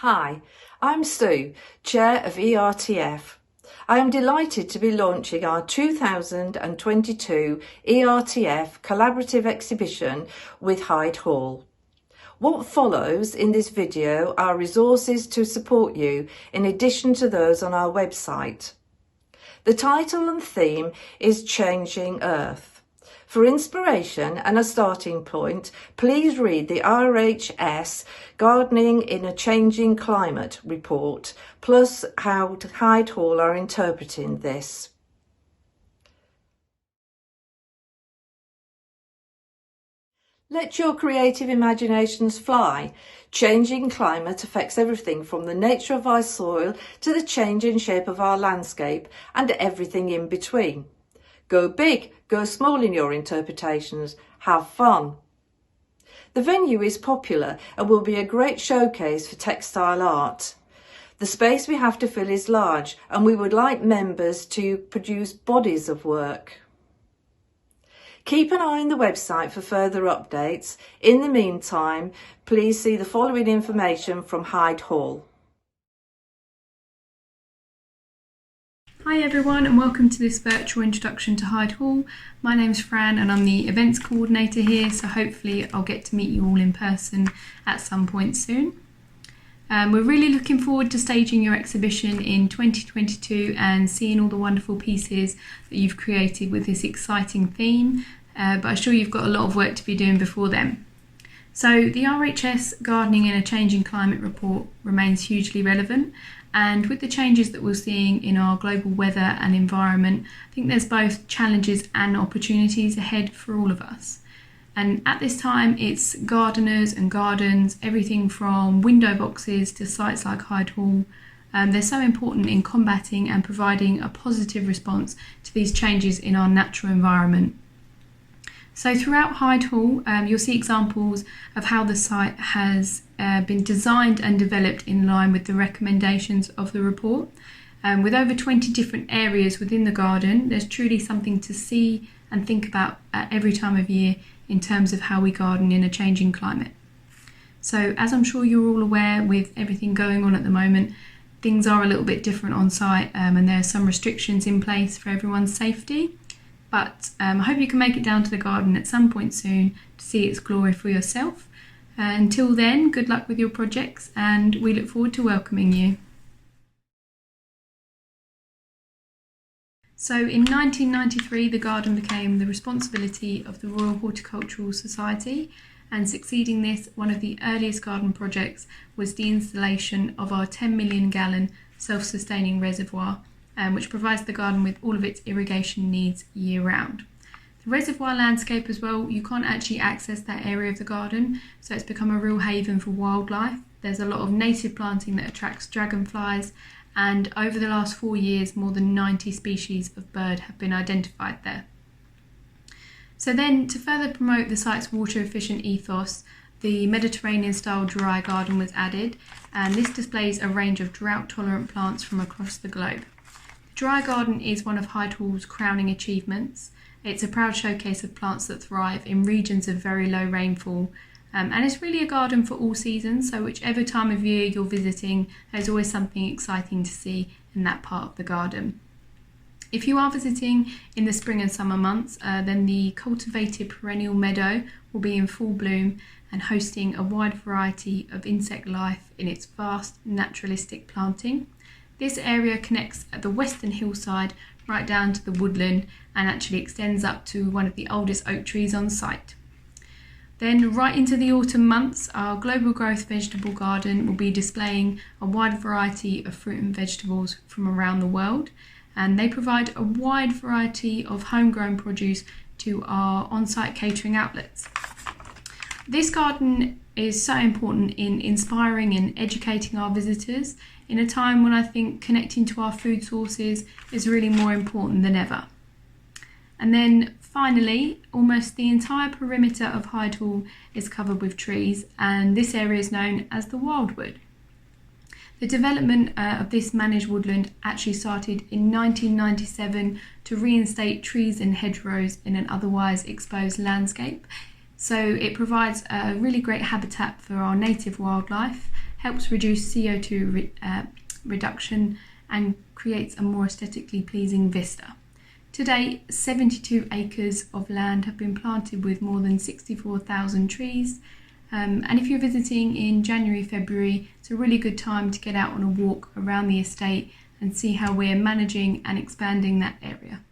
Hi, I'm Sue, Chair of ERTF. I am delighted to be launching our 2022 ERTF Collaborative Exhibition with Hyde Hall. What follows in this video are resources to support you in addition to those on our website. The title and theme is Changing Earth. For inspiration and a starting point, please read the RHS Gardening in a Changing Climate report, plus how Hyde Hall are interpreting this. Let your creative imaginations fly. Changing climate affects everything from the nature of our soil to the changing shape of our landscape and everything in between. Go big, go small in your interpretations, have fun. The venue is popular and will be a great showcase for textile art. The space we have to fill is large and we would like members to produce bodies of work. Keep an eye on the website for further updates. In the meantime, please see the following information from Hyde Hall. Hi everyone and welcome to this virtual introduction to Hyde Hall. My name's Fran and I'm the events coordinator here, so hopefully I'll get to meet you all in person at some point soon. We're really looking forward to staging your exhibition in 2022 and seeing all the wonderful pieces that you've created with this exciting theme, but I'm sure you've got a lot of work to be doing before then. So the RHS Gardening in a Changing Climate report remains hugely relevant, and with the changes that we're seeing in our global weather and environment, I think there's both challenges and opportunities ahead for all of us. And at this time, it's gardeners and gardens, everything from window boxes to sites like Hyde Hall. They're so important in combating and providing a positive response to these changes in our natural environment. So throughout Hyde Hall, you'll see examples of how the site has been designed and developed in line with the recommendations of the report. With over 20 different areas within the garden, there's truly something to see and think about at every time of year in terms of how we garden in a changing climate. So as I'm sure you're all aware, with everything going on at the moment, things are a little bit different on site and there are some restrictions in place for everyone's safety. But I hope you can make it down to the garden at some point soon to see its glory for yourself. Until then, good luck with your projects and we look forward to welcoming you. So in 1993, the garden became the responsibility of the Royal Horticultural Society, and succeeding this, one of the earliest garden projects was the installation of our 10 million gallon self-sustaining reservoir, which provides the garden with all of its irrigation needs year round. The reservoir landscape as well, you can't actually access that area of the garden, so it's become a real haven for wildlife. There's a lot of native planting that attracts dragonflies, and over the last 4 years, more than 90 species of bird have been identified there. So then, to further promote the site's water efficient ethos, the Mediterranean style dry garden was added, and this displays a range of drought tolerant plants from across the globe. The dry garden is one of Hyde Hall's crowning achievements. It's a proud showcase of plants that thrive in regions of very low rainfall, and it's really a garden for all seasons, so whichever time of year you're visiting, there's always something exciting to see in that part of the garden. If you are visiting in the spring and summer months, then the cultivated perennial meadow will be in full bloom and hosting a wide variety of insect life in its vast naturalistic planting. This area connects at the western hillside right down to the woodland and actually extends up to one of the oldest oak trees on site. Then right into the autumn months, our global growth vegetable garden will be displaying a wide variety of fruit and vegetables from around the world, and they provide a wide variety of homegrown produce to our on-site catering outlets. This garden is so important in inspiring and educating our visitors in a time when I think connecting to our food sources is really more important than ever. And then finally, almost the entire perimeter of Hyde Hall is covered with trees, and this area is known as the Wildwood. The development of this managed woodland actually started in 1997 to reinstate trees and hedgerows in an otherwise exposed landscape. So it provides a really great habitat for our native wildlife, helps reduce CO2 reduction and creates a more aesthetically pleasing vista. To date, 72 acres of land have been planted with more than 64,000 trees. And if you're visiting in January, February, it's a really good time to get out on a walk around the estate and see how we're managing and expanding that area.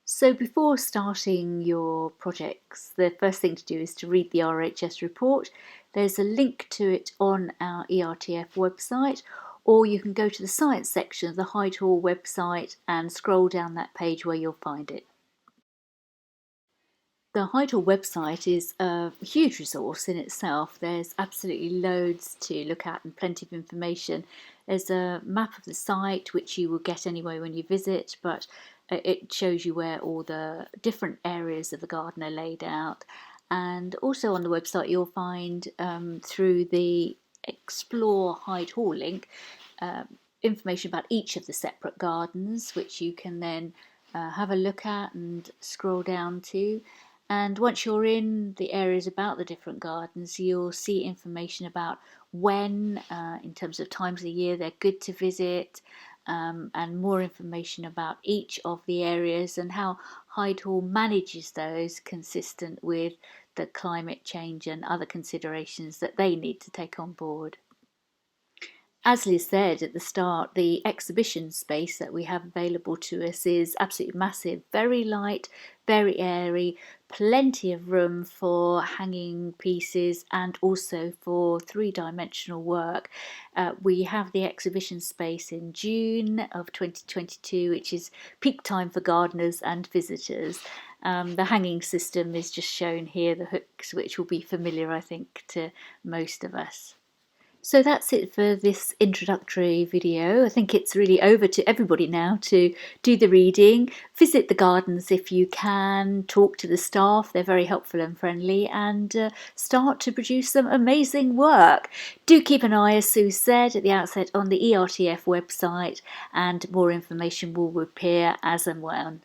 So before starting your projects, the first thing to do is to read the RHS report. There's a link to it on our ERTF website, or you can go to the science section of the Hyde Hall website and scroll down that page where you'll find it. The Hyde Hall website is a huge resource in itself. There's absolutely loads to look at and plenty of information. There's a map of the site, which you will get anyway when you visit, but it shows you where all the different areas of the garden are laid out. And also on the website you'll find, through the Explore Hyde Hall link, information about each of the separate gardens, which you can then have a look at and scroll down to. And once you're in the areas about the different gardens, you'll see information about when, in terms of times of the year, they're good to visit, and more information about each of the areas and how Hyde Hall manages those consistent with the climate change and other considerations that they need to take on board. As Liz said at the start, the exhibition space that we have available to us is absolutely massive, very light, very airy, plenty of room for hanging pieces and also for three-dimensional work. We have the exhibition space in June of 2022, which is peak time for gardeners and visitors. The hanging system is just shown here, the hooks, which will be familiar, I think, to most of us. So that's it for this introductory video. I think it's really over to everybody now to do the reading, visit the gardens if you can, talk to the staff, they're very helpful and friendly, and start to produce some amazing work. Do keep an eye, as Sue said at the outset, on the ERTF website, and more information will appear as and when